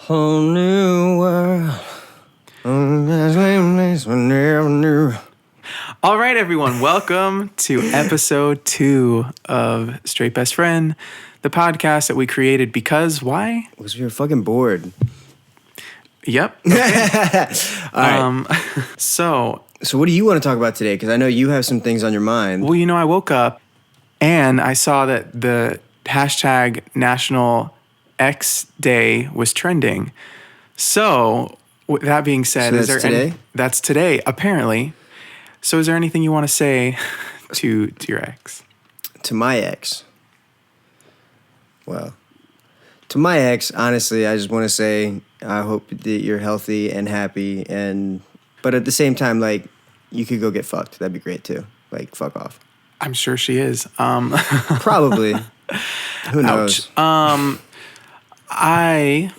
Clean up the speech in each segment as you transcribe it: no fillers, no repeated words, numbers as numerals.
Whole new world. Never knew. All right, everyone. Welcome to episode 2 of Straight Best Friend, the podcast that we created because why? Because we were fucking bored. Yep. Okay. All right. So what do you want to talk about today? Because I know you have some things on your mind. well, I woke up and I saw that the hashtag National X Day was trending. So with that being said, So that's today? That's today, apparently. So is there anything you want to say to your ex? To my ex. Well, to my ex, honestly, I just want to say I hope that you're healthy and happy, but at the same time, like, you could go get fucked. That'd be great too. Like, fuck off. I'm sure she is. Probably. Who knows? I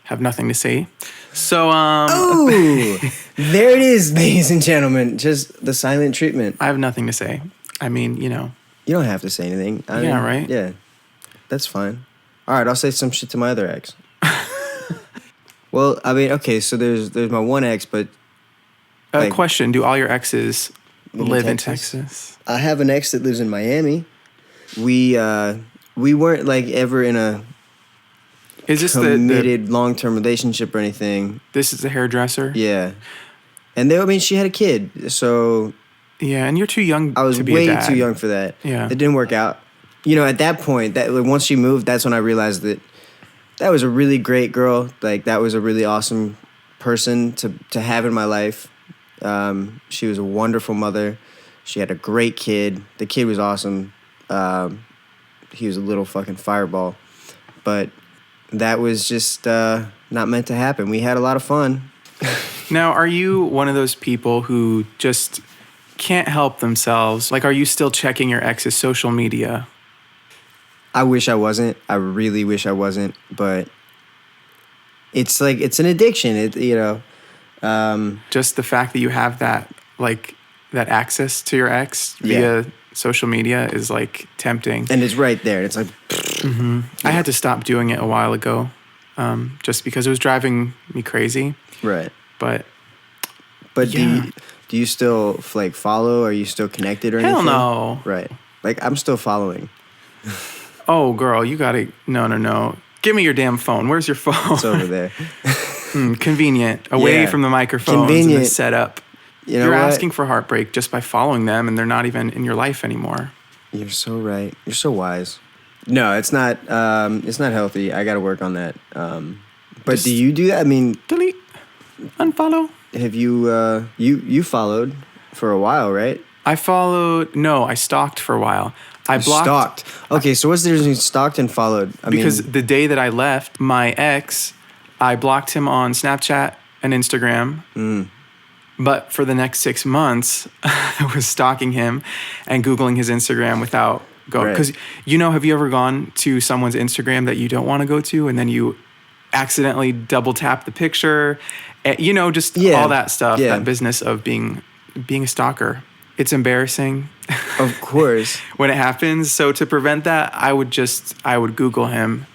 have nothing to say. So, Oh, there it is, ladies and gentlemen. Just the silent treatment. I have nothing to say. I mean, You don't have to say anything. Right? Yeah, that's fine. All right, I'll say some shit to my other ex. Well, I mean, okay, so there's my one ex, but... like, question, do all your exes live in Texas? I have an ex that lives in Miami. We weren't, like, ever in a Is this committed long-term relationship or anything. This is the hairdresser? Yeah. And she had a kid, so... Yeah, and you're too young I was to be way a dad. too young for that. Yeah. It didn't work out. At that point, once she moved, that's when I realized that was a really great girl. Like, that was a really awesome person to have in my life. She was a wonderful mother. She had a great kid. The kid was awesome. He was a little fucking fireball. But that was just not meant to happen. We had a lot of fun. Now, are you one of those people who just can't help themselves? Like, are you still checking your ex's social media? I wish I wasn't. I really wish I wasn't. But it's like, it's an addiction. Just the fact that you have that access to your ex via social media is like tempting. And it's right there. It's like... Mm-hmm. I had to stop doing it a while ago, just because it was driving me crazy. Right. But yeah. Do you still like follow? Are you still connected or anything? Hell no. Right. Like, I'm still following. Oh, girl, you gotta... No. Give me your damn phone. Where's your phone? It's over there. Convenient. Away from the microphones and the setup. You're asking for heartbreak just by following them, and they're not even in your life anymore. You're so right. You're so wise. No, it's not. It's not healthy. I got to work on that. But just do you do that? I mean, delete, unfollow. Have you? You followed for a while, right? I followed. No, I stalked for a while. I blocked. Stalked. Okay, so what's the difference between stalked and followed? Because the day that I left my ex, I blocked him on Snapchat and Instagram. But for the next 6 months, I was stalking him and Googling his Instagram without going. Because, have you ever gone to someone's Instagram that you don't want to go to, and then you accidentally double tap the picture? All that stuff, that business of being a stalker. It's embarrassing. Of course. When it happens. So to prevent that, I would Google him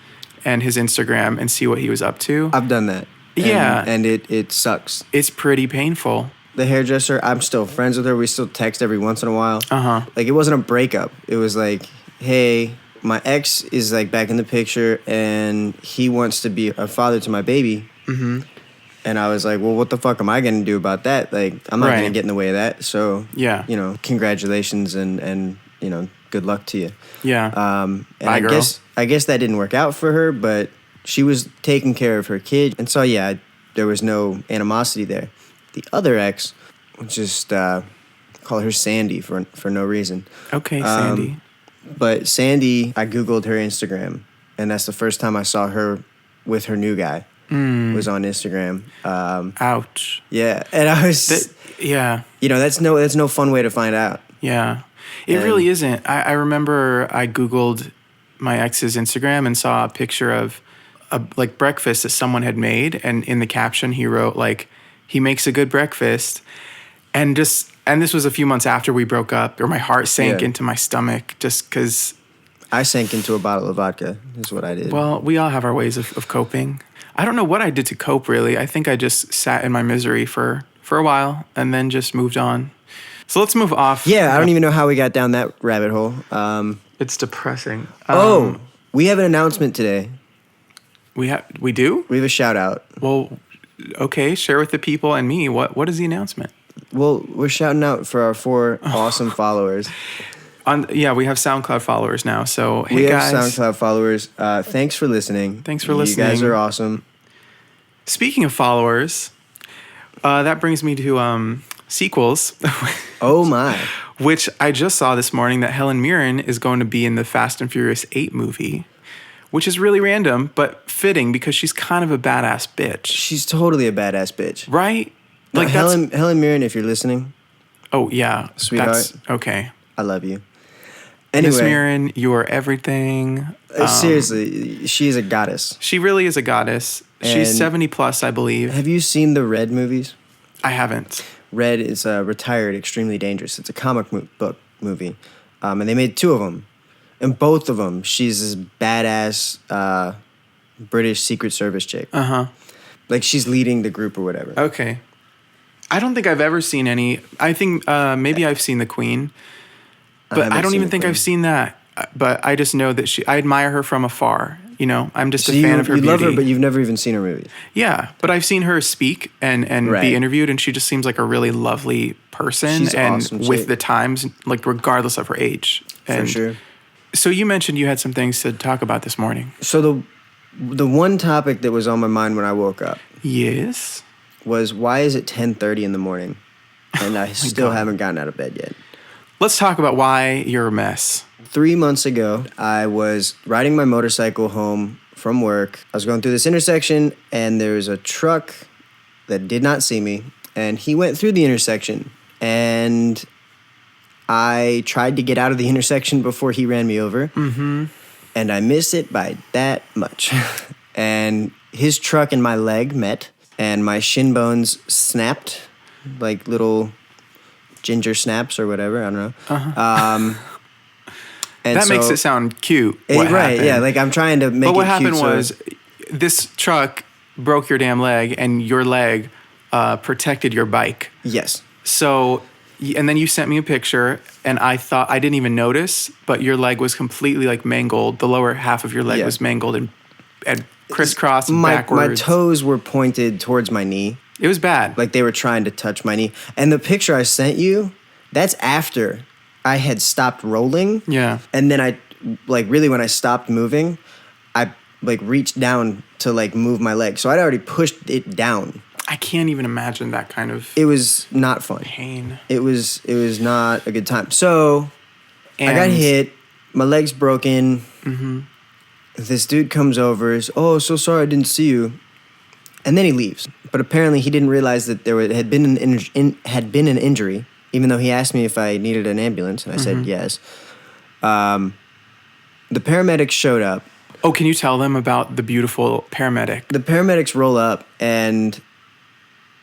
and his Instagram and see what he was up to. I've done that. And it sucks. It's pretty painful. The hairdresser, I'm still friends with her. We still text every once in a while. Uh-huh. Like, it wasn't a breakup. It was like, hey, my ex is, like, back in the picture, and he wants to be a father to my baby. Mm-hmm. And I was like, well, what the fuck am I going to do about that? Like, I'm not going to get in the way of that. So, congratulations and good luck to you. Yeah. And Bye, girl. I guess that didn't work out for her, but she was taking care of her kid. And so, there was no animosity there. The other ex, just call her Sandy for no reason. Okay, Sandy. But Sandy, I Googled her Instagram, and that's the first time I saw her with her new guy. Was on Instagram. Ouch. Yeah, and I was... that's no fun way to find out. Yeah. It really isn't. I remember I Googled my ex's Instagram and saw a picture of a breakfast that someone had made, and in the caption he wrote he makes a good breakfast, and this was a few months after we broke up, or my heart sank into my stomach just because I sank into a bottle of vodka, is what I did. Well, we all have our ways of coping. I don't know what I did to cope, really. I think I just sat in my misery for a while and then just moved on. So let's move off. Yeah, I don't even know how we got down that rabbit hole. It's depressing. We have an announcement today. We do? We have a shout out. Well, okay, share with the people and me. What is the announcement? Well, we're shouting out for our 4 awesome followers. We have SoundCloud followers now. So, hey, we guys. We have SoundCloud followers. Thanks for listening. Thanks for listening. You guys are awesome. Speaking of followers, that brings me to sequels. Oh, my. Which I just saw this morning that Helen Mirren is going to be in the Fast and Furious 8 movie, which is really random, but fitting because she's kind of a badass bitch. She's totally a badass bitch. Right? Like Helen Mirren, if you're listening. Oh, yeah. Sweetheart. Okay. I love you. Anyway. Miss Mirren, you are everything. Seriously, she is a goddess. She really is a goddess. She's 70 plus, I believe. Have you seen the Red movies? I haven't. Red is Retired, Extremely Dangerous. It's a comic book movie. And they made 2 of them. And both of them, she's this badass British Secret Service chick. Uh-huh. Like she's leading the group or whatever. Okay. I don't think I've ever seen any. I think maybe I've seen The Queen. But I don't even think I've seen that. But I just know that I admire her from afar. You know, I'm just a fan of her beauty. You love her, but you've never even seen her movies. Yeah, but I've seen her speak and be interviewed, and she just seems like a really lovely person. She's and awesome with chick. the times, like regardless of her age. For sure. So you mentioned you had some things to talk about this morning. So the one topic that was on my mind when I woke up. Yes. Was why is it 10:30 in the morning, and I still haven't gotten out of bed yet. Let's talk about why you're a mess. 3 months ago, I was riding my motorcycle home from work. I was going through this intersection, and there was a truck that did not see me, and he went through the intersection, and I tried to get out of the intersection before he ran me over, and I missed it by that much. And his truck and my leg met, and my shin bones snapped like little ginger snaps or whatever. I don't know. And that makes it sound cute. Right, happened. Yeah. Like I'm trying to make it cute. But what happened was this truck broke your damn leg, and your leg protected your bike. Yes. So, and then you sent me a picture, and I thought, I didn't even notice, but your leg was completely like mangled. The lower half of your leg was mangled and crisscrossed backwards. My toes were pointed towards my knee. It was bad. Like they were trying to touch my knee. And the picture I sent you, that's after I had stopped rolling. Yeah. And then I, like really when I stopped moving, I like reached down to like move my leg. So I'd already pushed it down. I can't even imagine that kind of It was not fun. pain. It was not a good time. So I got hit. My leg's broken. This dude comes over. Is, oh, so sorry I didn't see you. And then he leaves. But apparently he didn't realize that there had been an injury, even though he asked me if I needed an ambulance, and I said yes. The paramedics showed up. Oh, can you tell them about the beautiful paramedic? The paramedics roll up, and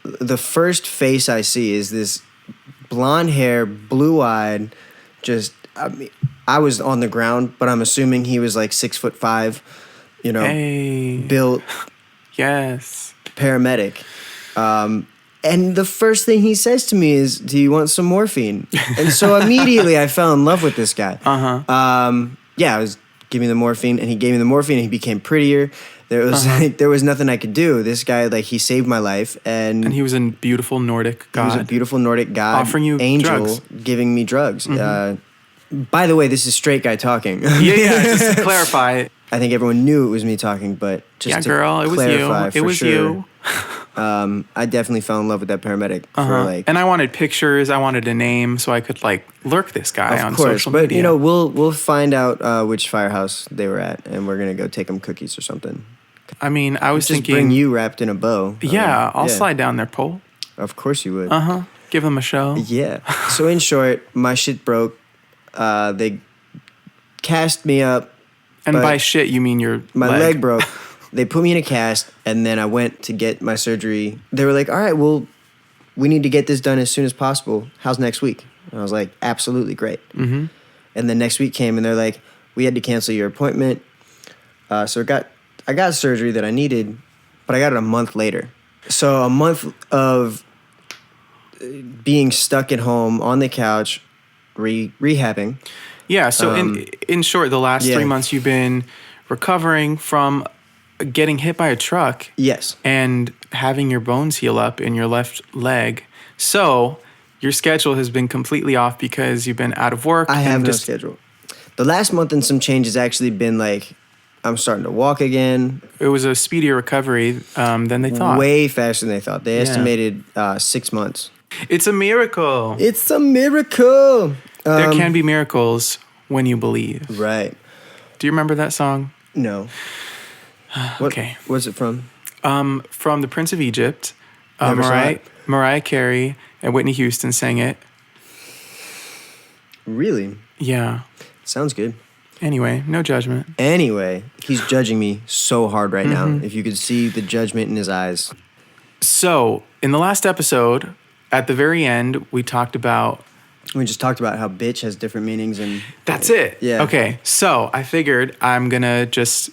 the first face I see is this blonde hair, blue-eyed, just, I mean, I was on the ground, but I'm assuming he was like 6'5", you know, built. Yes. Paramedic. And the first thing he says to me is, do you want some morphine? And so immediately I fell in love with this guy. Yeah, I was giving me the morphine, and he gave me the morphine, and he became prettier. There was there was nothing I could do. This guy, like, he saved my life, and he was a beautiful Nordic god. He was a beautiful Nordic god, offering you angel, drugs. Giving me drugs. By the way, this is straight guy talking. Yeah, just to clarify. I think everyone knew it was me talking, but just to clarify, it was you. I definitely fell in love with that paramedic. And I wanted pictures. I wanted a name so I could like lurk this guy on social media. But you know, we'll find out which firehouse they were at, and we're gonna go take them cookies or something. I mean, I was just thinking, bring you wrapped in a bow. Yeah, I'll slide down their pole. Of course you would. Give them a show. Yeah. So in short, my shit broke. They cast me up. And by shit, you mean my leg broke. They put me in a cast, and then I went to get my surgery. They were like, all right, well, we need to get this done as soon as possible. How's next week? And I was like, absolutely great. And then next week came, and they're like, we had to cancel your appointment. So I got surgery that I needed, but I got it a month later. So a month of being stuck at home on the couch, rehabbing. Yeah. So in short, the last 3 months you've been recovering from getting hit by a truck. Yes. And having your bones heal up in your left leg. So your schedule has been completely off because you've been out of work. I have no schedule. The last month and some change has actually been like, I'm starting to walk again. It was a speedier recovery than they thought. Way faster than they thought. They estimated 6 months. It's a miracle. It's a miracle. There can be miracles when you believe. Right. Do you remember that song? No. Okay. What's it from? From The Prince of Egypt. Never saw it. Mariah Carey and Whitney Houston sang it. Really? Yeah. Sounds good. Anyway, no judgment. Anyway, he's judging me so hard right now. If you could see the judgment in his eyes. So, in the last episode, at the very end, we just talked about how bitch has different meanings and... That's it. Yeah. Okay, so I figured I'm going to just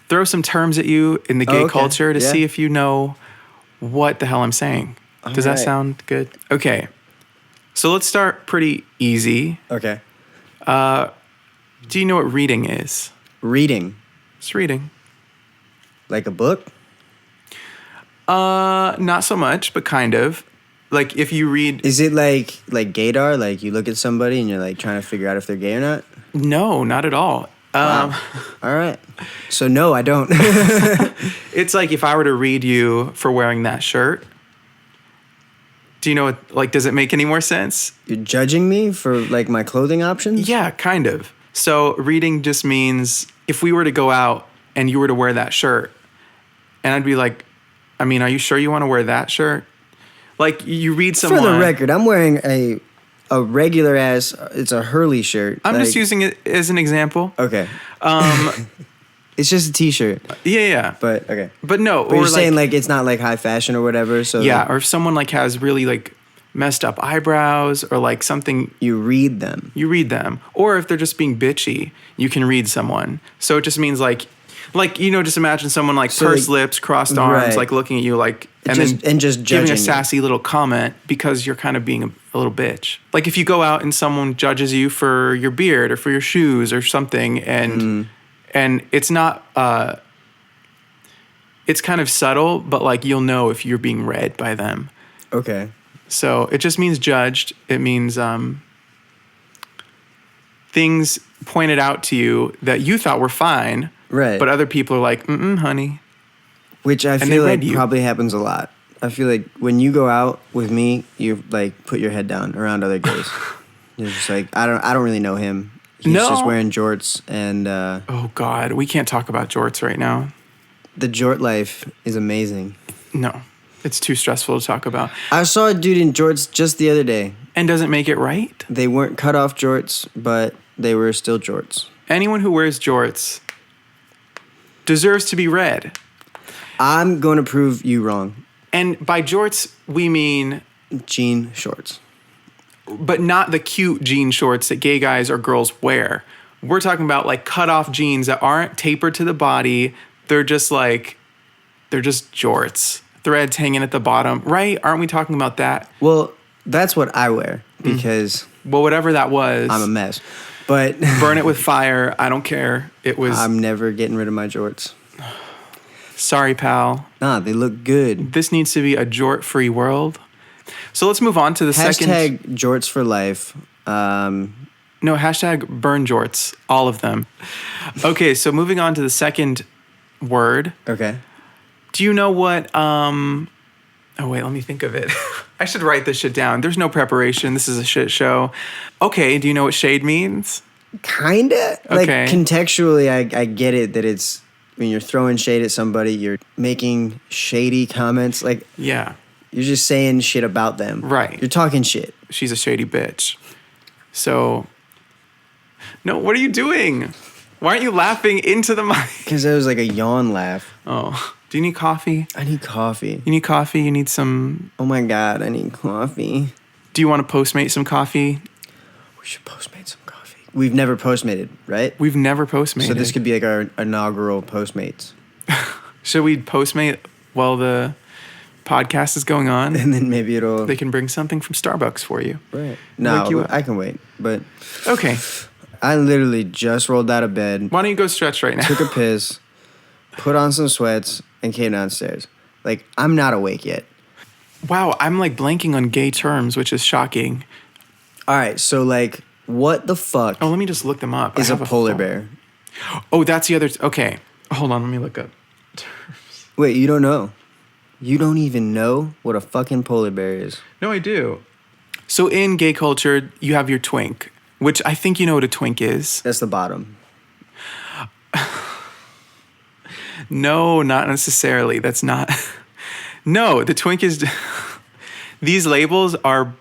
throw some terms at you in the gay culture to see if you know what the hell I'm saying. Does that sound good? Okay. So let's start pretty easy. Okay. Do you know what reading is? Reading. It's reading. Like a book? Not so much, but kind of. Like if you read... Is it like gaydar? Like you look at somebody and you're like trying to figure out if they're gay or not? No, not at all. Wow. All right. So no, I don't. It's like if I were to read you for wearing that shirt. Do you know what, like, does it make any more sense? You're judging me for like my clothing options? Yeah, kind of. So reading just means if we were to go out and you were to wear that shirt, and I'd be like, I mean, are you sure you want to wear that shirt? Like you read someone. For the record, I'm wearing a regular ass, it's a Hurley shirt. I'm just using it as an example. Okay. It's just a t-shirt. Yeah. But okay. But no. But you're saying like it's not like high fashion or whatever. So yeah, or if someone like has really like messed up eyebrows or like something. You read them. Or if they're just being bitchy, you can read someone. So it just means like just imagine someone like pursed lips, crossed arms, like looking at you like and just giving a sassy little comment because you're kind of being a little bitch. Like if you go out and someone judges you for your beard or for your shoes or something and it's not it's kind of subtle, but like you'll know if you're being read by them. Okay. So it just means judged. It means things pointed out to you that you thought were fine. Right. But other people are like, honey. Which I feel like probably happens a lot. I feel like when you go out with me, you like put your head down around other gays. You're just like, I don't really know him. He's just wearing jorts and oh God, we can't talk about jorts right now. The jort life is amazing. No. It's too stressful to talk about. I saw a dude in jorts just the other day. And doesn't make it right? They weren't cut off jorts, but they were still jorts. Anyone who wears jorts deserves to be read. I'm going to prove you wrong. And by jorts, we mean... jean shorts. But not the cute jean shorts that gay guys or girls wear. We're talking about like cut off jeans that aren't tapered to the body. They're just jorts. Threads hanging at the bottom, right? Aren't we talking about that? Well, that's what I wear because... Well, whatever that was... I'm a mess. But... burn it with fire. I don't care. It was... I'm never getting rid of my jorts. Sorry, pal. Nah, they look good. This needs to be a jort-free world. So let's move on to the second... Hashtag jorts for life. No, hashtag burn jorts. All of them. Okay, so moving on to the second word. Okay. Do you know what, oh wait, let me think of it. I should write this shit down. There's no preparation. This is a shit show. Okay, do you know what shade means? Kinda. Like, okay. Contextually, I get it that it's, when you're throwing shade at somebody, you're making shady comments. Like, yeah. You're just saying shit about them. Right. You're talking shit. She's a shady bitch. So, no, what are you doing? Why aren't you laughing into the mic? Because it was like a yawn laugh. Oh. Do you need coffee? I need coffee. You need coffee? You need some... Oh my God, I need coffee. Do you want to Postmate some coffee? We should Postmate some coffee. We've never Postmated, right? We've never Postmated. So this could be like our inaugural Postmates. Should we Postmate while the podcast is going on. And then maybe it'll... They can bring something from Starbucks for you. Right. Wake you No, up. I can wait. But Okay. I literally just rolled out of bed, Why don't you go stretch right now? took a piss, put on some sweats, and came downstairs. Like, I'm not awake yet. Wow, I'm like blanking on gay terms, which is shocking. All right, so like, what the fuck Oh, let me just look them up. is I a have polar phone. bear? Oh, that's the other. Okay. Hold on, let me look up. Wait, you don't know? You don't even know what a fucking polar bear is? No, I do. So in gay culture, you have your twink, which I think you know what a twink is. That's the bottom. No, not necessarily. That's not. No, the twink is. These labels are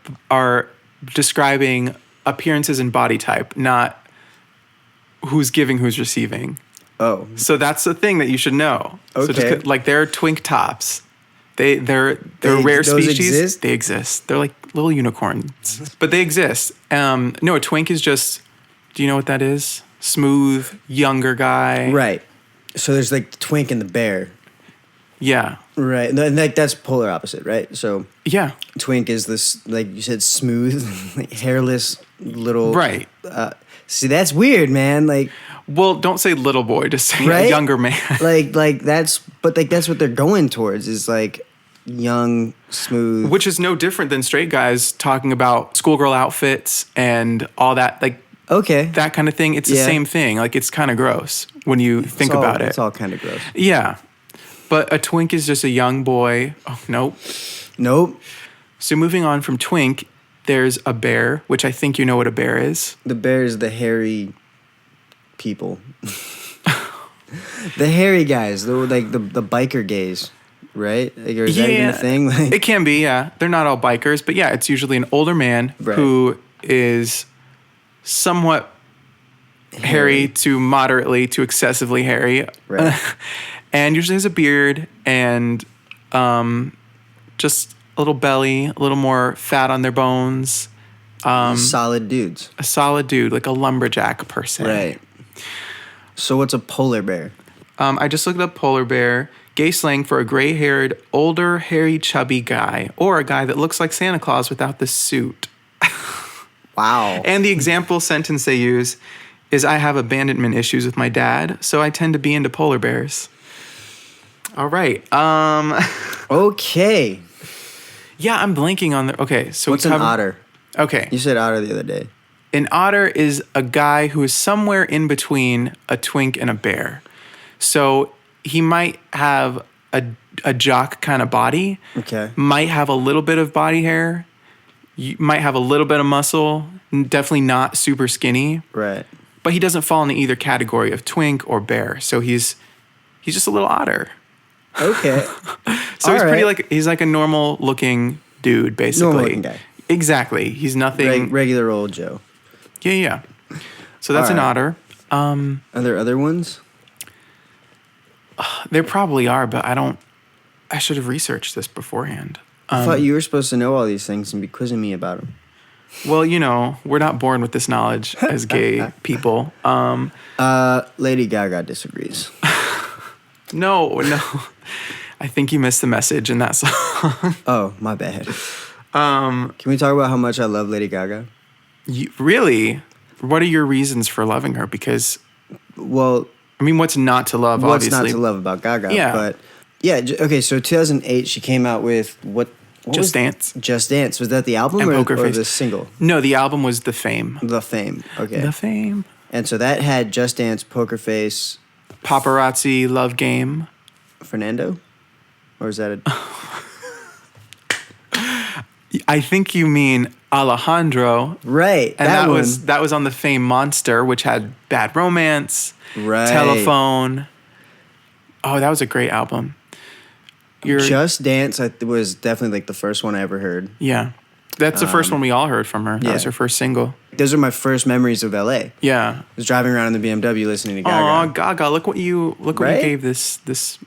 describing appearances and body type, not who's giving, who's receiving. Oh, So that's the thing that you should know. So Okay. just, like they're twink tops. They're rare those species. exist? They exist. They're like little unicorns, but they exist. No, a twink is just. Do you know what that is? Smooth, younger guy. right. So there's like the twink and the bear. Yeah. Right. And like that's polar opposite, right? So Yeah. twink is this, like you said, smooth, like hairless little... Right. See, that's weird, man. Like... Well, don't say little boy. Just say Right? a younger man. like that's... But like that's what they're going towards is like young, smooth... Which is no different than straight guys talking about schoolgirl outfits and all that, like Okay. that kind of thing. It's the Yeah. same thing. Like it's kind of gross when you think about it. It's all kind of gross. Yeah. But a twink is just a young boy. Oh, nope. Nope. So moving on from twink, there's a bear, which I think you know what a bear is. The bear is the hairy people. The hairy guys, the biker gays, right? Like, or is that even a thing? Like, It can be, yeah. They're not all bikers, but yeah, it's usually an older man Right. who is somewhat hairy to moderately to excessively hairy. Right. And usually has a beard and just a little belly, a little more fat on their bones. solid dudes. A solid dude, like a lumberjack per se. Right. So what's a polar bear? I just looked up polar bear, gay slang for a gray-haired, older, hairy, chubby guy, or a guy that looks like Santa Claus without the suit. Wow. And the example sentence they use is, I have abandonment issues with my dad, so I tend to be into polar bears. All right. Okay. Yeah, I'm blanking on the... Okay, so What's an otter? Okay. You said otter the other day. An otter is a guy who is somewhere in between a twink and a bear. So he might have a jock kind of body. Okay. Might have a little bit of body hair. You might have a little bit of muscle. Definitely not super skinny. Right. But he doesn't fall into either category of twink or bear. So he's just a little otter. Okay. So he's All pretty right. he's like a normal looking dude, basically. Normal looking guy. Exactly. He's nothing. Regular old Joe. Yeah. So that's All an right. otter. Are there other ones? There probably are, but I should have researched this beforehand. I thought you were supposed to know all these things and be quizzing me about them. Well, we're not born with this knowledge as gay people. Lady Gaga disagrees. No. I think you missed the message in that song. Oh, my bad. Can we talk about how much I love Lady Gaga? Really? What are your reasons for loving her? Because, Well, I mean, what's not to love, what's obviously? not to love about Gaga? Yeah. But yeah, okay, so 2008, she came out with what Just was Dance. Just Dance. Was that the album And or Poker Face. the single? No, the album was The Fame. The Fame. Okay. The Fame. And so that had Just Dance, Poker Face, Paparazzi, Love Game. Fernando? Or is that a... I think you mean Alejandro. Right. And that one. that was on The Fame Monster, which had Bad Romance, Right. Telephone. Oh, that was a great album. Just Dance was definitely like the first one I ever heard. Yeah. That's the first one we all heard from her. That was yeah. her first single. Those are my first memories of LA. Yeah. I was driving around in the BMW listening to Gaga. Aw, Gaga, look what you Right? gave this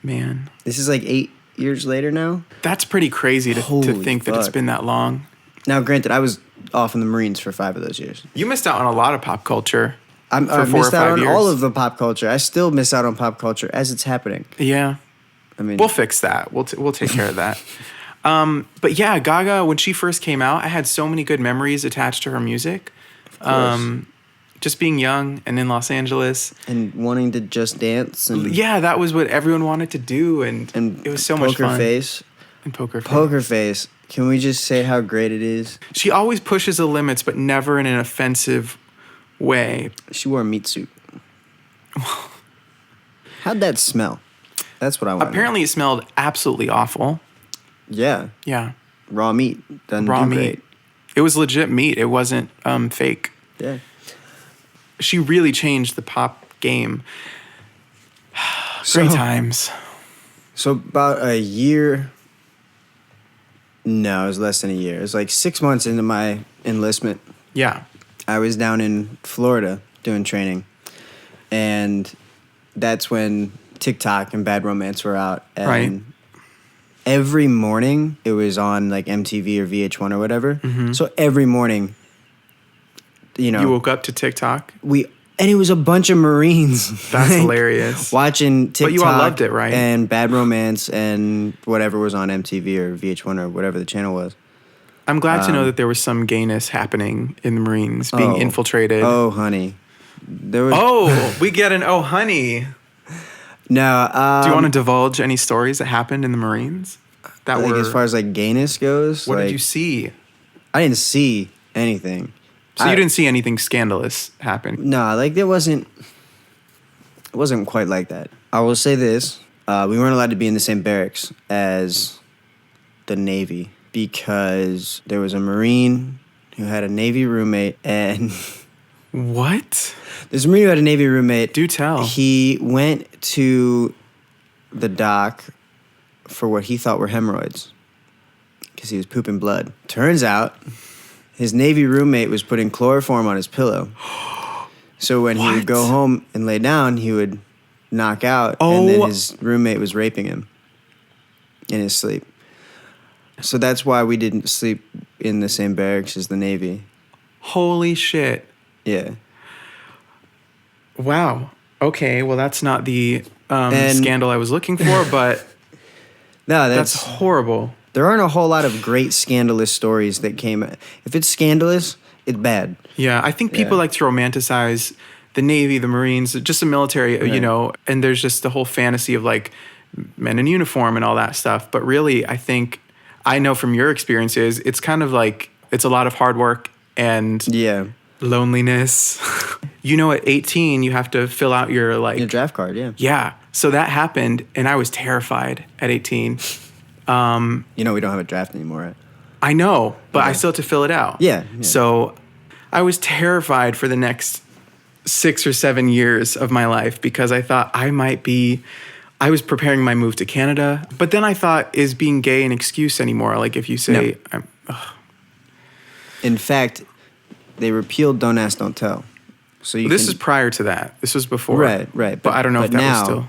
man. This is like 8 years later now. That's pretty crazy to Holy think that it's fuck. been that long. Now, granted, I was off in the Marines for 5 of those years. You missed out on a lot of pop culture. I for 4 or missed out 5 on years. all of the pop culture. I still miss out on pop culture as it's happening. Yeah. I mean, We'll fix that. We'll take care of that. But yeah, Gaga, when she first came out, I had so many good memories attached to her music. of course. Just being young and in Los Angeles. And wanting to just dance and Yeah, that was what everyone wanted to do, and it was so much fun. Poker Face. And Poker Face. Poker Face. Can we just say how great it is? She always pushes the limits, but never in an offensive way. She wore a meat suit. How'd that smell? That's what I want. Apparently, it smelled absolutely awful. Yeah. Yeah. Raw meat. Doesn't Raw do meat. great. It was legit meat. It wasn't fake. Yeah. She really changed the pop game. Great times. So about a year. No, it was less than a year. It was like 6 months into my enlistment. Yeah. I was down in Florida doing training. And that's when TikTok and Bad Romance were out. And Right. every morning it was on like MTV or VH1 or whatever. Mm-hmm. So every morning, You woke up to TikTok? And it was a bunch of Marines. That's hilarious. Watching TikTok. But you all loved it, right? And Bad Romance and whatever was on MTV or VH1 or whatever the channel was. I'm glad to know that there was some gayness happening in the Marines, being infiltrated. Oh, honey. There was. Oh, we get an oh, honey. No. Do you want to divulge any stories that happened in the Marines? That like were, as far as like gayness goes. what like, did you see? I didn't see anything. So you didn't see anything scandalous happen? No, like it wasn't quite like that. I will say this. We weren't allowed to be in the same barracks as the Navy because there was a Marine who had a Navy roommate and What? this Marine who had a Navy roommate. Do tell. He went to the dock for what he thought were hemorrhoids because he was pooping blood. Turns out his Navy roommate was putting chloroform on his pillow. So when he would go home and lay down, he would knock out, and then his roommate was raping him in his sleep. So that's why we didn't sleep in the same barracks as the Navy. Holy shit. Yeah. Wow. Okay, well, that's not the scandal I was looking for, but No, that's horrible. There aren't a whole lot of great scandalous stories that came. If it's scandalous, it's bad. Yeah, I think people like to romanticize the Navy, the Marines, just the military, Right. you know, and there's just the whole fantasy of like men in uniform and all that stuff. But really, I think, I know from your experiences, it's kind of like, it's a lot of hard work and Yeah. loneliness. You know, at 18, you have to fill out your like... Your draft card, yeah. Yeah. So that happened, and I was terrified at 18. You know we don't have a draft anymore, right? I know, but I still have to fill it out. Yeah. So I was terrified for the next 6 or 7 years of my life because I thought I was preparing my move to Canada. But then I thought, is being gay an excuse anymore? Like if you say, In fact, they repealed Don't Ask, Don't Tell. So this is prior to that. This was before. Right. But I don't know if that was still.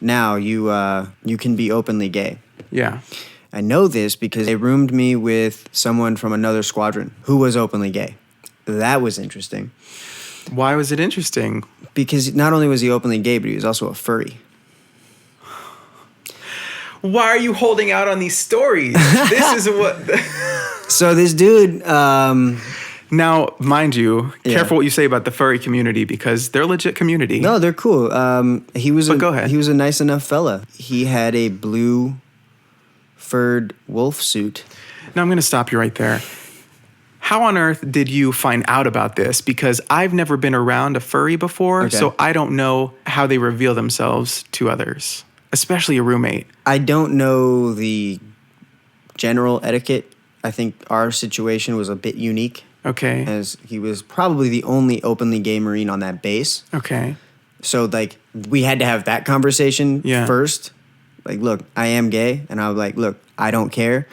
Now you can be openly gay. Yeah. I know this because they roomed me with someone from another squadron who was openly gay. That was interesting. Why was it interesting? Because not only was he openly gay, but he was also a furry. Why are you holding out on these stories? This is what... So this dude... Now, mind you, Yeah. careful what you say about the furry community because they're a legit community. No, they're cool. Go ahead. He was a nice enough fella. He had a blue furred wolf suit. Now, I'm going to stop you right there. How on earth did you find out about this? Because I've never been around a furry before, Okay. so I don't know how they reveal themselves to others, especially a roommate. I don't know the general etiquette. I think our situation was a bit unique. Okay. As he was probably the only openly gay Marine on that base. Okay. So, like, we had to have that conversation Yeah. first. Like, look, I am gay. And I was like, look, I don't care.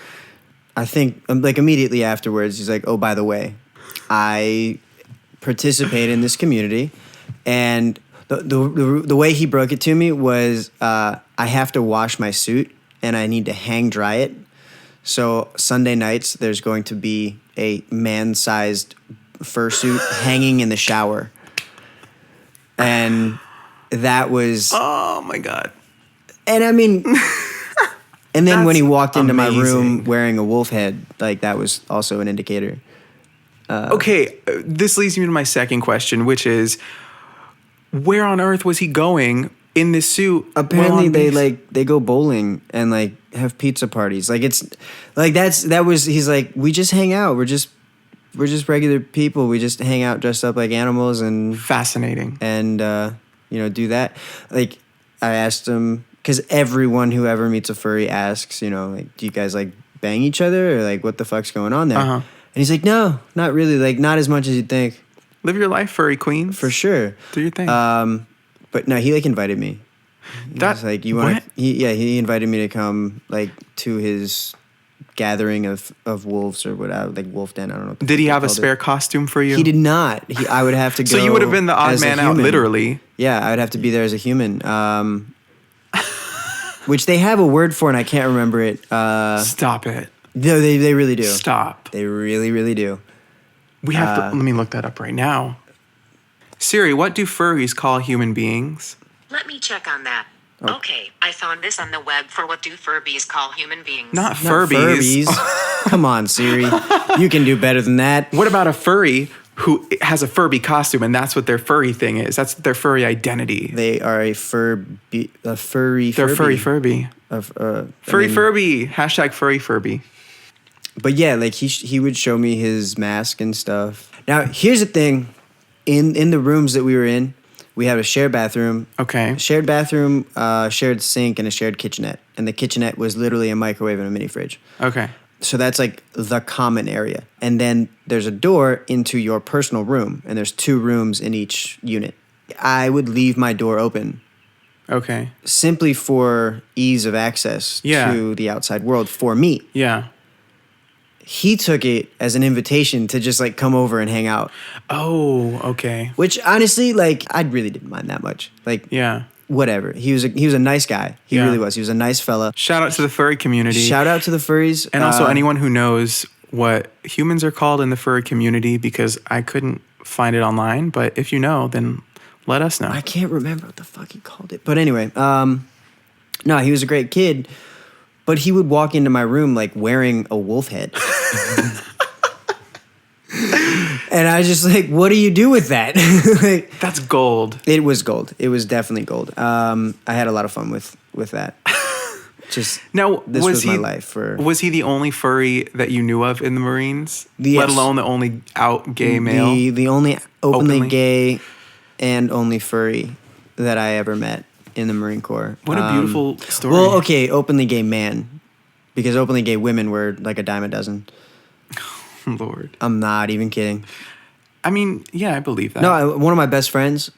I think, like, immediately afterwards, he's like, oh, by the way, I participate in this community. And the way he broke it to me was I have to wash my suit and I need to hang dry it. So Sunday nights, there's going to be a man-sized fursuit hanging in the shower. And that was... Oh, my God. And I mean, and then when he That's walked into my room amazing. wearing a wolf head, like that was also an indicator. Okay, this leads me to my second question, which is, where on earth was he going in this suit? Apparently while on base? they go bowling and like have pizza parties. Like it's like he's like, we just hang out. We're just regular people. We just hang out dressed up like animals and Fascinating. do that. Like I asked him, because everyone who ever meets a furry asks, like, do you guys like bang each other, or like what the fuck's going on there? Uh-huh. And he's like, no, not really. Like not as much as you'd think. Live your life, furry queens. For sure. Do your thing. But no, he like invited me. He That- was like, you want what? to? He invited me to come like to his gathering of wolves or whatever, like wolf den. I don't know. What the Did fuck he they have a called spare it. costume for you? He did not. I would have to go. So you would have been the odd as a man out, human. literally. Yeah, I would have to be there as a human. Which they have a word for, and I can't remember it. Stop it. No, they really do. Stop. They really, really do. We have to. Let me look that up right now. Siri, what do furries call human beings? Let me check on that. Okay, I found this on the web for what do Furbies call human beings. Not Not Furbies. Come on, Siri. You can do better than that. What about a furry who has a Furby costume, and that's what their furry thing is? That's their furry identity. They are a furry. They're furry Furby. Furry Furby. Hashtag furry Furby. But yeah, like he would show me his mask and stuff. Now here's the thing, in the rooms that we were in, we had a shared bathroom. Okay. Shared bathroom, shared sink, and a shared kitchenette. And the kitchenette was literally a microwave and a mini fridge. Okay. So that's like the common area. And then there's a door into your personal room, and there's 2 rooms in each unit. I would leave my door open Okay. simply for ease of access Yeah. to the outside world for me. Yeah. He took it as an invitation to just like come over and hang out, Oh, okay. which honestly, like, I really didn't mind that much. Like, Yeah. whatever. He was a nice guy. He Yeah. really was. He was a nice fella. Shout out to the furry community. Shout out to the furries. And also anyone who knows what humans are called in the furry community, because I couldn't find it online. But if you know, then let us know. I can't remember what the fuck he called it. But anyway, no, he was a great kid. But he would walk into my room like wearing a wolf head. And I was just like, what do you do with that? Like, That's gold. it was gold. It was definitely gold. I had a lot of fun with that. Just Now, this was my life. Was he the only furry that you knew of in the Marines? Yes. Let alone the only out gay male? The only openly Openly? gay and only furry that I ever met in the Marine Corps. What a beautiful story. Well, okay, openly gay man, because openly gay women were like a dime a dozen. Lord. I'm not even kidding. I mean, yeah, I believe that. No, one of my best friends,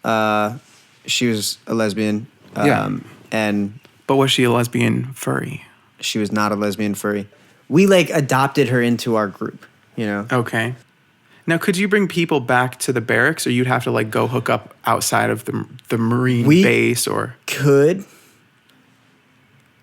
she was a lesbian. Yeah. And But was she a lesbian furry? she was not a lesbian furry. We like adopted her into our group, you know? Okay. Now, could you bring people back to the barracks, or you'd have to like go hook up outside of the Marine We- base, or? Could.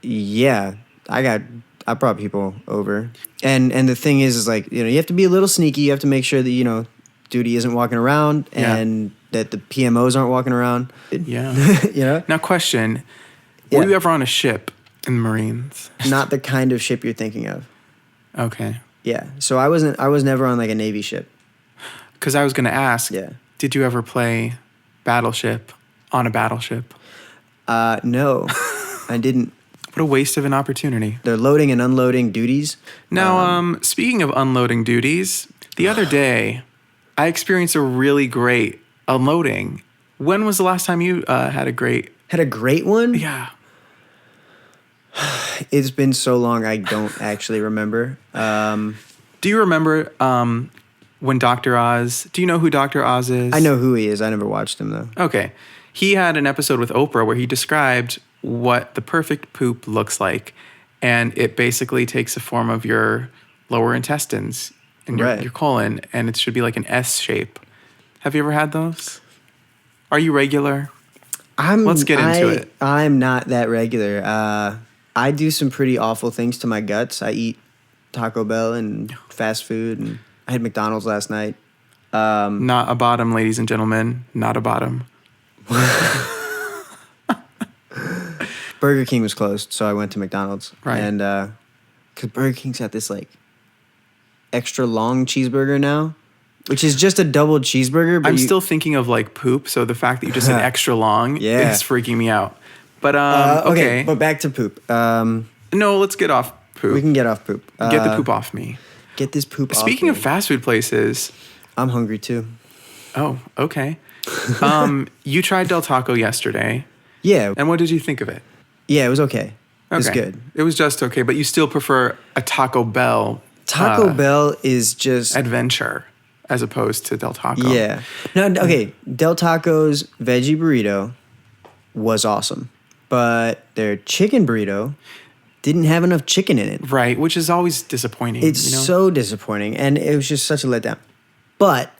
Yeah. I brought people over. And the thing is like, you have to be a little sneaky. You have to make sure that, duty isn't walking around Yeah. and that the PMOs aren't walking around. Yeah. You know? Now, question. Yeah. Were you ever on a ship in the Marines? Not the kind of ship you're thinking of. Okay. Yeah. So I was never on like a Navy ship. Because I was going to ask, Yeah. did you ever play Battleship on a battleship? No, I didn't. What a waste of an opportunity. They're loading and unloading duties. Now, speaking of unloading duties, the other day, I experienced a really great unloading. When was the last time you had a great... Had a great one. Yeah. It's been so long I don't actually remember. Do you remember when Dr. Oz... Do you know who Dr. Oz is? I know who he is. I never watched him though. Okay. He had an episode with Oprah where he described what the perfect poop looks like. And it basically takes the form of your lower intestines and Right. your colon, and it should be like an S shape. Have you ever had those? Are you regular? Let's get into it. I'm not that regular. I do some pretty awful things to my guts. I eat Taco Bell and fast food, and I had McDonald's last night. Not a bottom, ladies and gentlemen. Not a bottom. Burger King was closed, so I went to McDonald's. Right. And because Burger King's got this like extra long cheeseburger now, which is just a double cheeseburger. But I'm still thinking of like poop, so the fact that you just said extra long Yeah. is freaking me out. But okay. But back to poop. No, let's get off poop. We can get off poop. Get the poop off me. Get this poop off Speaking of me. fast food places. I'm hungry too. Oh, okay. You tried Del Taco yesterday. Yeah. And what did you think of it? Yeah, it was okay. It was Okay. good. It was just okay, but you still prefer a Taco Bell Taco Bell is just adventure as opposed to Del Taco. Yeah. No, okay. Del Taco's veggie burrito was awesome, but their chicken burrito didn't have enough chicken in it. Right, which is always disappointing. It's you know? so disappointing, and it was just such a letdown. But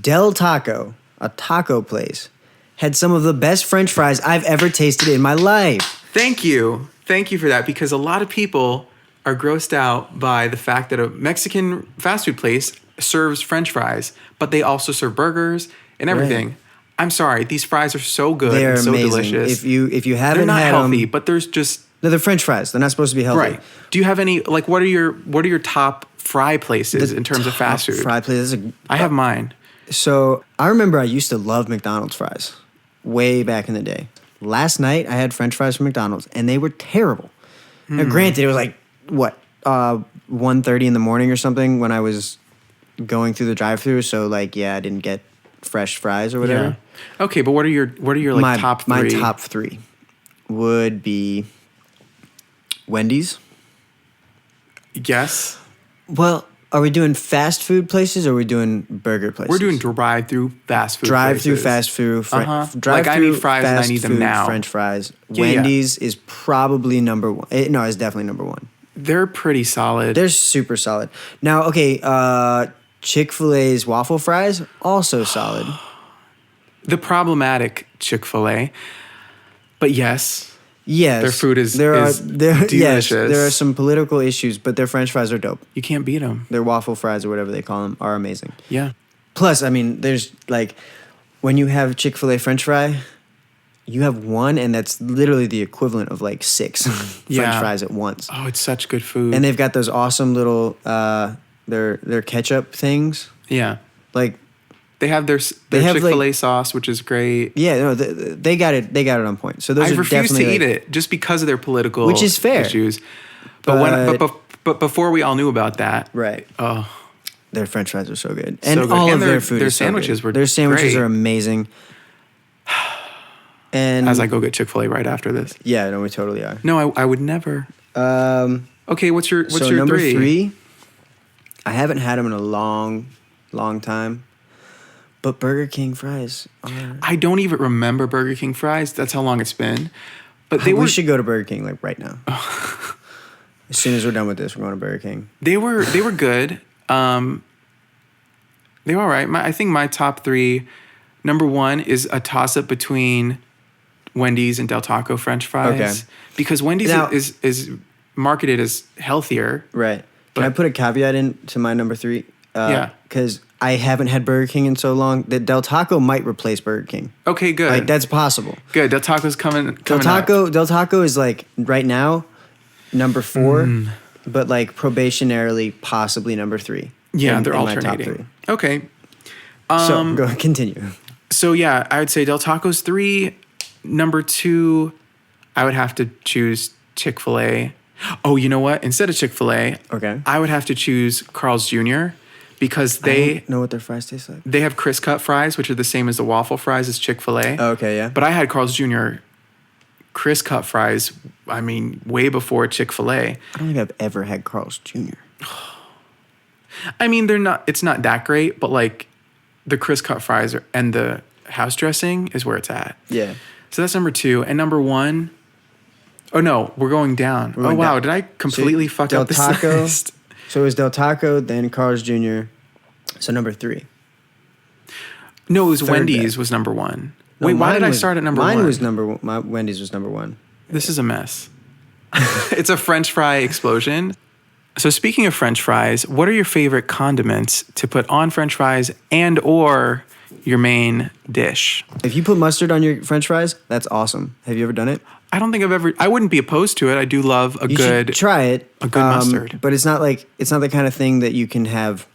Del Taco, a taco place, had some of the best French fries I've ever tasted in my life. Thank you. Thank you for that, because a lot of people are grossed out by the fact that a Mexican fast food place serves French fries, but they also serve burgers and everything. Right. I'm sorry, these fries are so good They're and so amazing. delicious. If you They're haven't not had healthy, them, but there's just no, they're French fries. They're not supposed to be healthy. right. Do you have any like what are your top fry places in terms of fast food? Fry places. I have mine. So I remember I used to love McDonald's fries way back in the day. Last night I had French fries from McDonald's and they were terrible. Now, granted, it was like what 1:30 in the morning or something when I was going through the drive-thru. So like, yeah, I didn't get fresh fries or whatever. Yeah. Okay, but what are your like top three? My top three would be Wendy's. Yes. Well, are we doing fast food places or are we doing burger places? We're doing drive-through fast food. drive-through places. fast food. Like, I need fries and I need them now. French fries. Yeah, yeah. Wendy's is probably number one. No, it's definitely number one. They're pretty solid. They're super solid. Now, okay, Chick-fil-A's waffle fries also solid. The problematic Chick-fil-A, but yes, Yes, their food is yes, delicious. there are some political issues, but their French fries are dope. you can't beat them. Their waffle fries or whatever they call them are amazing. Yeah. Plus, I mean, there's like when you have Chick-fil-A French fry, you have one, and that's literally the equivalent of like 6 French Yeah. fries at once. Oh, it's such good food. And they've got those awesome little their ketchup things. yeah, Like, they have their have, Chick-fil-A like- sauce, which is great. yeah, no, they got it. They got it on point. So those I are refuse to definitely eat like, it just because of their political Which is fair. issues. But- But before we all knew about that, right. oh, Their French fries are so good, So and good. all And of their- their food. their is so sandwiches good. were Their sandwiches great. are amazing. And as I go get Chick-fil-A right after this. yeah, no, we totally are. No, I would never. Okay, what's your so number three? three? I haven't had them in a long time, but Burger King fries are. I don't even remember Burger King fries. That's how long it's been. But they we were should go to Burger King like right now. As soon as we're done with this, we're going to Burger King. they were good. They were all right. I think my top three. Number one is a toss up between Wendy's and Del Taco French fries. Okay. Because Wendy's Now- is marketed as healthier. Right. Can I put a caveat into my number three? Yeah. Because I haven't had Burger King in so long that Del Taco might replace Burger King. Okay, good. Like that's possible. Good. Del Taco's coming Del up. Taco is like right now number 4, but like probationarily possibly number 3. Yeah, in- they're in my top alternating. 3. Okay. So go continue. So yeah, I would say Del Taco's 3. Number 2, I would have to choose Chick-fil-A. Oh, you know what? Instead of Chick-fil-A, Okay. I would have to choose Carl's Jr. because I they don't know what their fries taste like. have crisp cut fries, which are the same as the waffle fries as Chick-fil-A. Okay, yeah. But I had Carl's Jr. crisp cut fries, I mean, way before Chick-fil-A. I don't think I've ever had Carl's Jr. I mean, it's not that great, but like the crisp cut fries and the house dressing is where it's at. Yeah. So that's number 2. And number 1, oh no, we're going down. We're going wow, down. did I completely fuck Del up this Taco. list? So it was Del Taco, then Carl's Jr. So number 3. No, it was Third Wendy's bet. was number 1. No, Wait, why mine did I was- start at number 1? Mine was number 1. My Wendy's was number 1. This is a mess. It's a French fry explosion. So speaking of French fries, what are your favorite condiments to put on French fries and or your main dish. If you put mustard on your French fries, that's awesome. Have you ever done it? I don't think I wouldn't be opposed to it. I do love You should try it. a good mustard. But it's not the kind of thing that you can have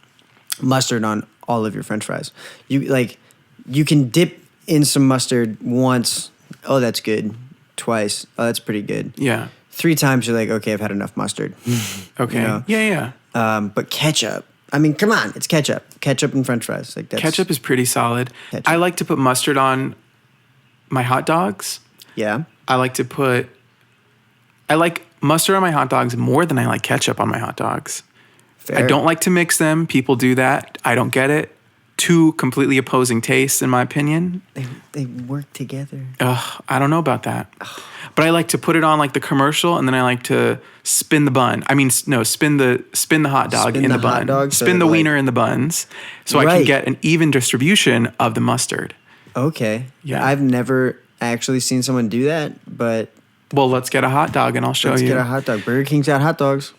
mustard on all of your French fries. You can dip in some mustard once. Oh, that's good. Twice. Oh, that's pretty good. Yeah. 3 times you're like, okay, I've had enough mustard. Okay. You know? Yeah. But ketchup. I mean, come on, it's ketchup. Ketchup and French fries. Ketchup is pretty solid. Ketchup. I like to put mustard on my hot dogs. Yeah. I like mustard on my hot dogs more than I like ketchup on my hot dogs. Fair. I don't like to mix them. People do that. I don't get it. 2 completely opposing tastes, in my opinion. They work together. I don't know about that. But I like to put it on like the commercial, and then I like to spin the bun. I mean, no, spin the hot dog in the bun. Spin the wiener in the buns, so I can get an even distribution of the mustard. Okay. Yeah. I've never actually seen someone do that, but Well, let's get a hot dog, and I'll show you. let's get a hot dog. Burger King's got hot dogs.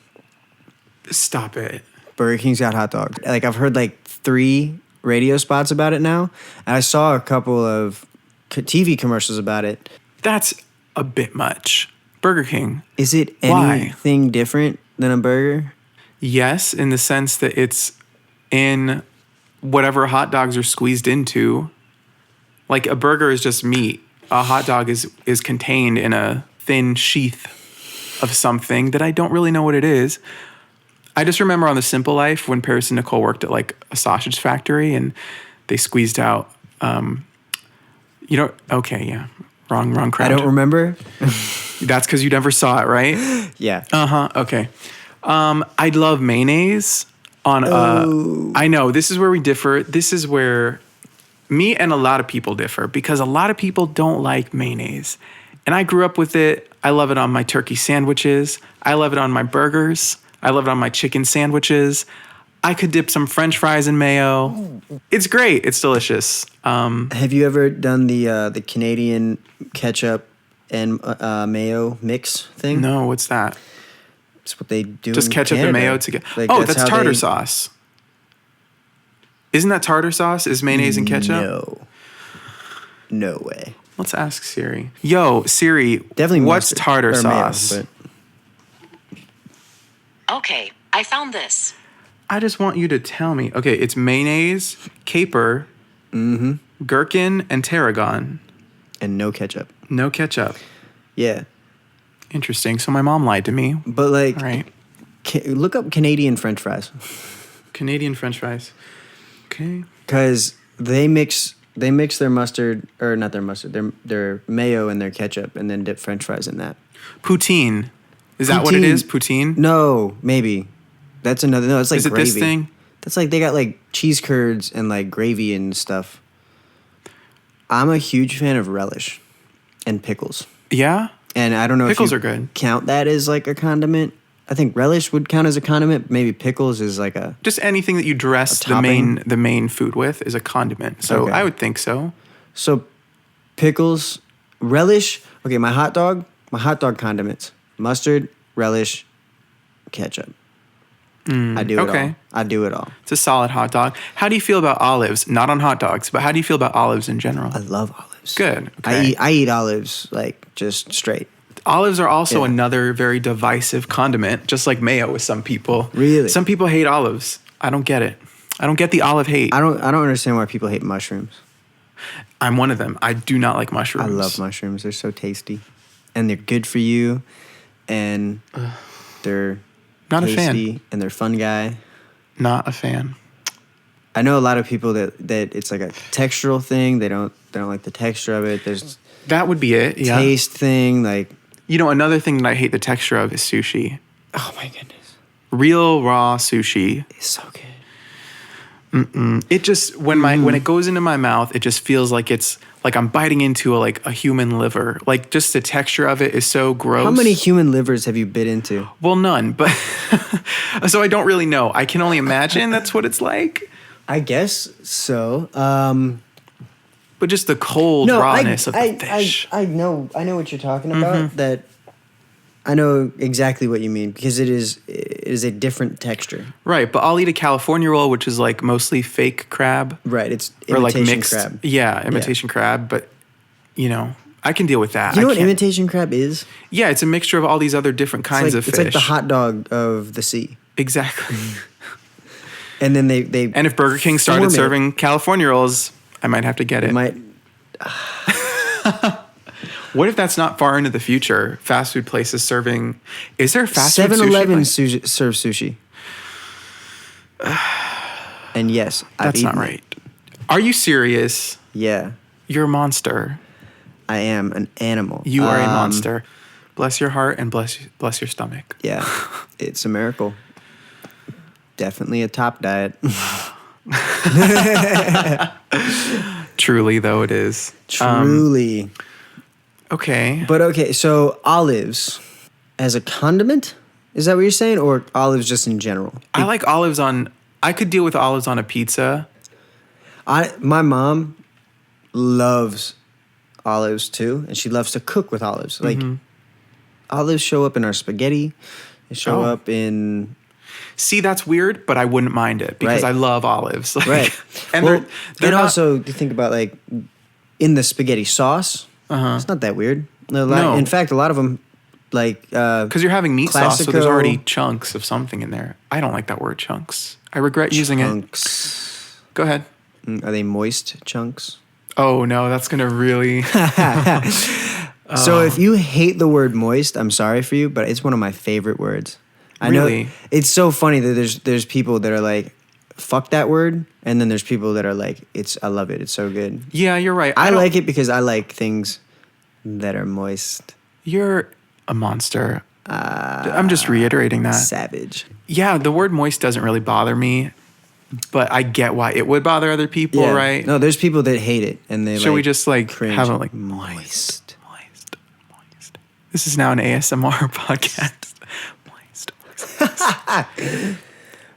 Stop it. Burger King's got hot dogs. Like I've heard like 3 radio spots about it now, and I saw a couple of TV commercials about it. That's a bit much. Burger King. Is it Why? anything different than a burger? Yes, in the sense that it's in whatever hot dogs are squeezed into. Like a burger is just meat. A hot dog is contained in a thin sheath of something that I don't really know what it is. I just remember on The Simple Life when Paris and Nicole worked at like a sausage factory and they squeezed out, okay, yeah, wrong crowd. I don't remember. That's because you never saw it, right? Yeah. Okay. I love mayonnaise on. I know this is where we differ. This is where me and a lot of people differ because a lot of people don't like mayonnaise, and I grew up with it. I love it on my turkey sandwiches. I love it on my burgers. I love it on my chicken sandwiches. I could dip some French fries in mayo. It's great. It's delicious. Have you ever done the Canadian ketchup and mayo mix thing? No, what's that? It's what they do. Just in ketchup Canada. and mayo together. Like, That's how tartar they- sauce. Isn't that tartar sauce? Is mayonnaise and ketchup? No way. Let's ask Siri. Yo, Siri, Definitely what's mustard tartar or mayo, sauce? but Okay, I found this. I just want you to tell me. Okay, it's mayonnaise, caper, gherkin, and tarragon. and no ketchup. No ketchup. Yeah, Interesting. So my mom lied to me. but like, All right. Look up Canadian French fries Canadian French fries. Okay. because they mix their mustard or not their mustard, their mayo and their ketchup, and then dip French fries in that. Poutine. Is that what it Poutine. is? Poutine? No, maybe that's another. No, it's like Is it gravy. this thing? That's like they got like cheese curds and like gravy and stuff. I'm a huge fan of relish and pickles. Yeah? And I don't know Pickles if you are good. count that as like a condiment. I think relish would count as a condiment. Maybe pickles is like a. Just anything that you dress A topping? the main food with is a condiment. So Okay. I would think so. So pickles, relish. Okay, my hot dog condiments: mustard, relish, ketchup. I do it okay. all. I do it all. It's a solid hot dog. How do you feel about olives? Not on hot dogs, but how do you feel about olives in general? I love olives. Good. Okay. I eat olives like just straight. Olives are also Yeah. another very divisive condiment, just like mayo with some people. Really? Some people hate olives. I don't get it. I don't get the olive hate. I don't understand why people hate mushrooms. I'm one of them. I do not like mushrooms. I love mushrooms. They're so tasty, and they're good for you, and they're Not a tasty, fan. and they're fun guy. Not a fan. I know a lot of people that it's like a textural thing. They don't like the texture of it. There's That would be it. Yeah. taste thing. Like, You know, another thing that I hate the texture of is sushi. oh my goodness, Real raw sushi. it's so good. It just when it goes into my mouth, it just feels like it's like I'm biting into a human liver. Like just the texture of it is so gross. How many human livers have you bit into? Well, none. But so I don't really know. I can only imagine that's what it's like. I guess so. But just the cold rawness of the fish. I know what you're talking about. That I know exactly what you mean because it is is a different texture. Right, but I'll eat a California roll, which is like mostly fake crab. Right, it's Or like imitation mixed. crab. Yeah, imitation crab. But, you know, I can deal with that. You know I what can't- imitation crab is? Yeah, it's a mixture of all these other different kinds of It's fish. like the hot dog of the sea. Exactly. And then they And if Burger King started form it. serving California rolls, I might have to get it. might What if that's not far into the future? Fast food places serving. Is there a fast food 7-Eleven sushi place? serves sushi. And yes, That's not eaten it. right. Are you serious? Yeah, You're a monster. I am an animal. You are a monster. Bless your heart and bless your stomach. Yeah, it's a miracle. Definitely a top diet. Truly, though, it is. Truly. Okay. But okay, so olives as a condiment? Is that what you're saying? Or olives just in general? I like olives on. I could deal with olives on a pizza. My mom loves olives too, and she loves to cook with olives. Like olives show up in our spaghetti. They show Oh. up in See, that's weird, but I wouldn't mind it because Right. I love olives. Like, right. And Well, they're and not, also you think about like in the spaghetti sauce. It's not that weird. No. In fact, a lot of them like because you're having meat sauce, so there's Classico- already chunks of something in there. I don't like that word chunks. I regret using it. chunks. Go ahead. Are they moist chunks? Oh no, that's gonna really. So if you hate the word moist, I'm sorry for you, but it's one of my favorite words. I Really? know it's so funny that there's people that are like, fuck that word, and then there's people that are like, I love it. It's so good. Yeah, you're right. I don't- like it because I like things that are moist. You're a monster. I'm just reiterating that. Savage. Yeah, the word moist doesn't really bother me, but I get why it would bother other people, Yeah. right? No, there's people that hate it, and they Should we just like cringe. have it like moist? moist. This is now an ASMR podcast. Moist.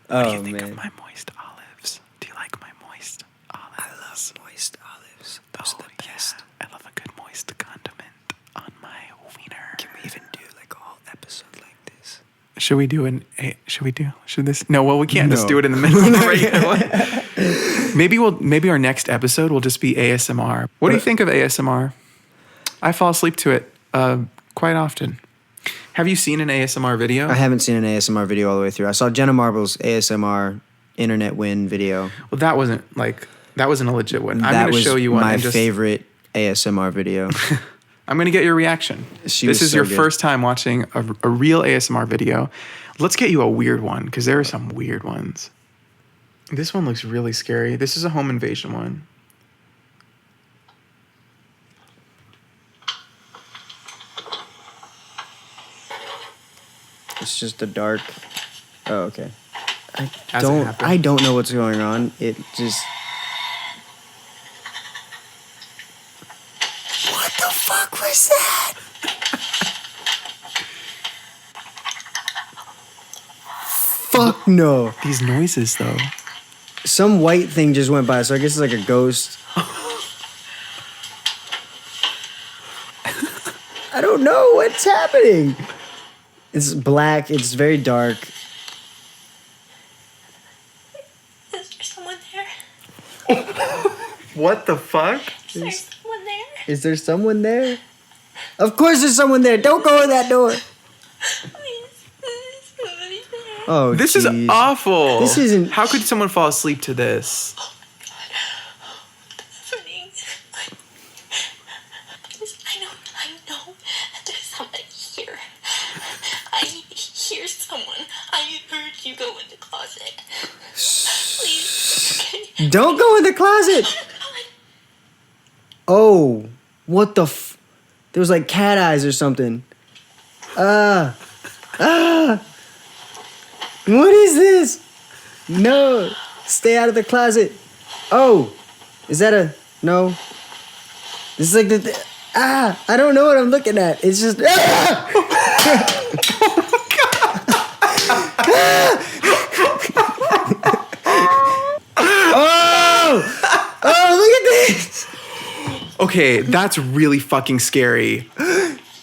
What do you think of my moist olives? Do you like my moist olives? I love moist olives. Those are the best. I love a good moist condiment on my wiener. Can we even do like a whole episode like this? Should we do should this? No, well, we can't just No. do it in the middle of the regular one. Maybe our next episode will just be ASMR. What do you think of ASMR? I fall asleep to it quite often. Have you seen an ASMR video? I haven't seen an ASMR video all the way through. I saw Jenna Marble's ASMR internet win video. Well, that wasn't a legit one. I'm That going to was show you one. my and just, favorite ASMR video. I'm going to get your reaction. She This was is so your good. first time watching a real ASMR video. Let's get you a weird one because there are some weird ones. This one looks really scary. This is a home invasion one. It's just a dark. Oh, okay. As it happened. I don't know what's going on. It just. What the fuck was that? Fuck no. These noises, though. Some white thing just went by, so I guess it's like a ghost. I don't know what's happening. It's black. It's very dark. Is there someone there? What the fuck? Is there someone there? Is there someone there? Of course there's someone there. Don't go in that door. Please, is somebody there? Oh, This jeez. is awful. This isn't- How could someone fall asleep to this? Oh my god. What's happening? I know that there's somebody here. I hear someone. I heard you go in the closet. Please. Okay. Don't go in the closet. Oh, what the there was like cat eyes or something. What is this? No, stay out of the closet. Oh, is that a, no? This is like I don't know what I'm looking at. It's just, Oh, look at this. Okay, that's really fucking scary.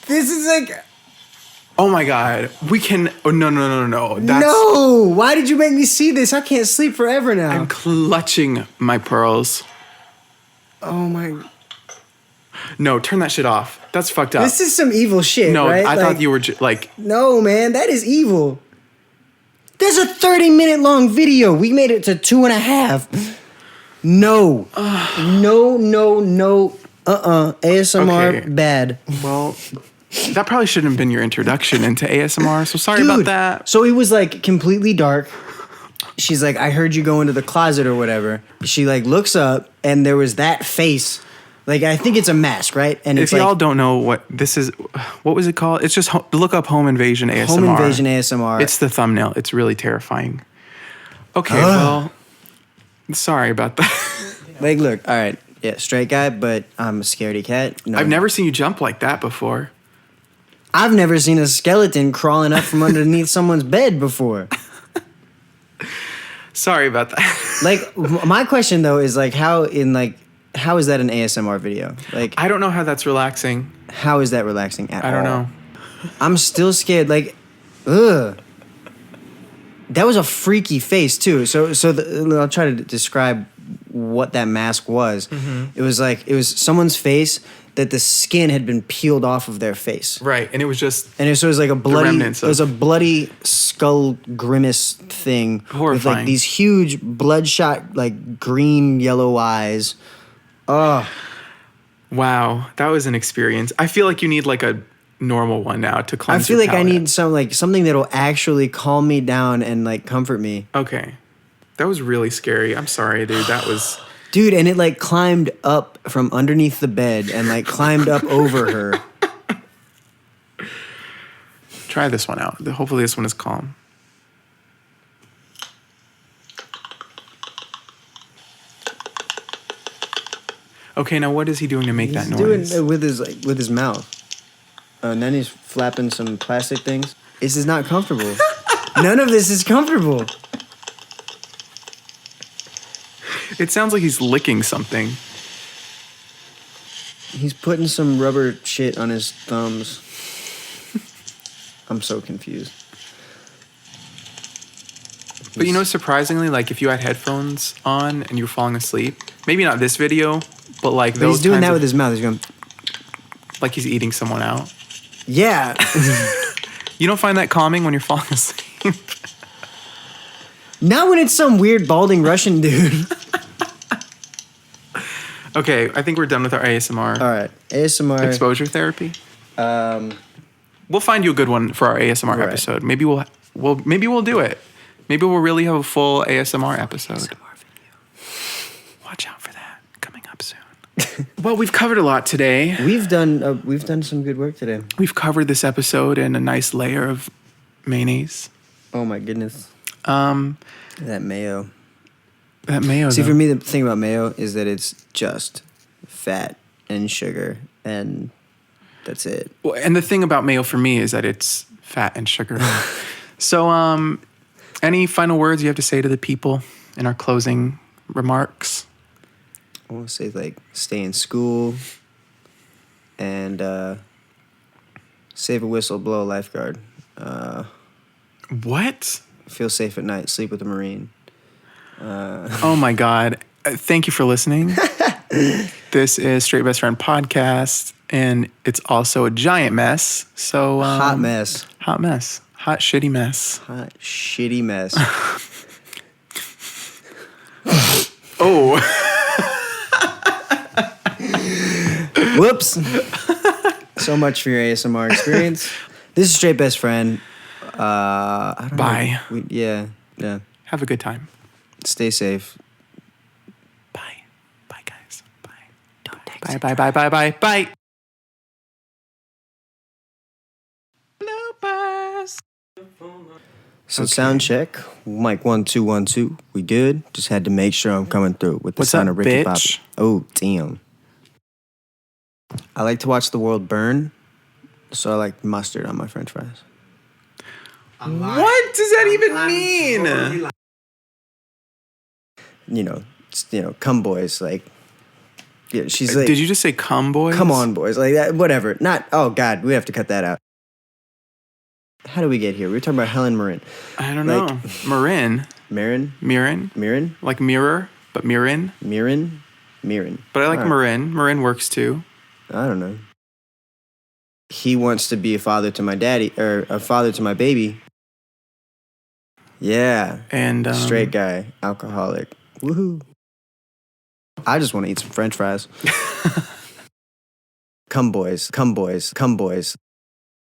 This is like, Oh my God. We can. Oh, no. No! Why did you make me see this? I can't sleep forever now. I'm clutching my pearls. Oh my. No, turn that shit off. That's fucked up. This is some evil shit, no, right? I thought you were like. No, man, that is evil. There's a 30-minute long video. We made it to 2.5. No. No. ASMR, Okay. bad. Well, that probably shouldn't have been your introduction into ASMR, so sorry about that. So it was like completely dark. She's like, I heard you go into the closet or whatever. She like looks up and there was that face. Like, I think it's a mask, right? And If it's y'all like don't know what this is, what was it called? It's just look up Home Invasion ASMR. Home Invasion ASMR. It's the thumbnail. It's really terrifying. Okay, well, sorry about that. like, look, all right, yeah, straight guy, but I'm a scaredy cat. No. I've never seen you jump like that before. I've never seen a skeleton crawling up from underneath someone's bed before. Sorry about that. Like, my question though is like, how is that an ASMR video? Like, I don't know how that's relaxing. how is that relaxing at all? I don't know. I'm still scared. Like, ugh. That was a freaky face too. So I'll try to describe what that mask was. Mm-hmm. It was someone's face that the skin had been peeled off of their face. Right, and it was just And it was like a bloody, remnants it was of- a bloody skull grimace thing with Horrifying. like these huge bloodshot, like green yellow eyes. Oh, wow. That was an experience. I feel like you need like a normal one now to I cleanse. feel your like I palate. need something that'll actually calm me down and like comfort me, Okay, that was really scary. I'm sorry, dude. That was. dude. And it like climbed up from underneath the bed and like climbed up over her. Try this one out. Hopefully, this one is calm. Okay, now what is he doing to make that He's doing noise? it with his mouth. And then he's flapping some plastic things. This is not comfortable. None of this is comfortable. It sounds like he's licking something. He's putting some rubber shit on his thumbs. I'm so confused. But you know, surprisingly, like if you had headphones on and you were falling asleep, maybe not this video, but like But those he's doing kinds that of- with his mouth. He's going, like he's eating someone out. yeah. You don't find that calming when you're falling asleep? Not when it's some weird balding Russian dude. Okay, I think we're done with our ASMR. All right, ASMR. Exposure therapy. We'll find you a good one for our ASMR Right. episode. Maybe we'll do it. Maybe we'll really have a full ASMR episode. Watch out for that coming up soon. Well, we've covered a lot today. We've done some good work today. We've covered this episode in a nice layer of mayonnaise. Oh my goodness, That that mayo. mayo. See, though. for me, the thing about mayo is that it's just fat and sugar, and that's it. Well, and the thing about mayo for me is that it's fat and sugar. So, any final words you have to say to the people in our closing remarks? I want to say like stay in school and save a whistle, blow a lifeguard. What? Feel safe at night. Sleep with a Marine. Oh my God. Thank you for listening. This is Straight Best Friend Podcast, and it's also a giant mess. So Hot mess. Hot mess. Hot shitty mess. Hot shitty mess. Oh. Whoops. So much for your ASMR experience. This is Straight Best Friend. I don't Bye. know. Yeah. Have a good time. Stay safe. Bye. Bye, guys. Bye. Bye. Bloopers. So sound check. Mic 1 2 1 2. We good? Just had to make sure I'm coming through with the What's sound up, of Ricky bitch? Bobby. Oh damn. I like to watch the world burn, so I like mustard on my French fries. What does that even mean? Come boys, like. Yeah, she's like. Did you just say cum boys? Come on, boys, like that. Whatever. Not. Oh God, we have to cut that out. How do we get here? We were talking about Helen Mirren. I don't Like- know. Marin. Mirren? Mirren. Like mirror, but Mirren. Mirren? But I like All right. Marin. Marin works too. I don't know. He wants to be a father to my daddy, or a father to my baby. Yeah. And Straight guy, alcoholic. Woohoo. I just want to eat some French fries. Come boys, come boys, come boys.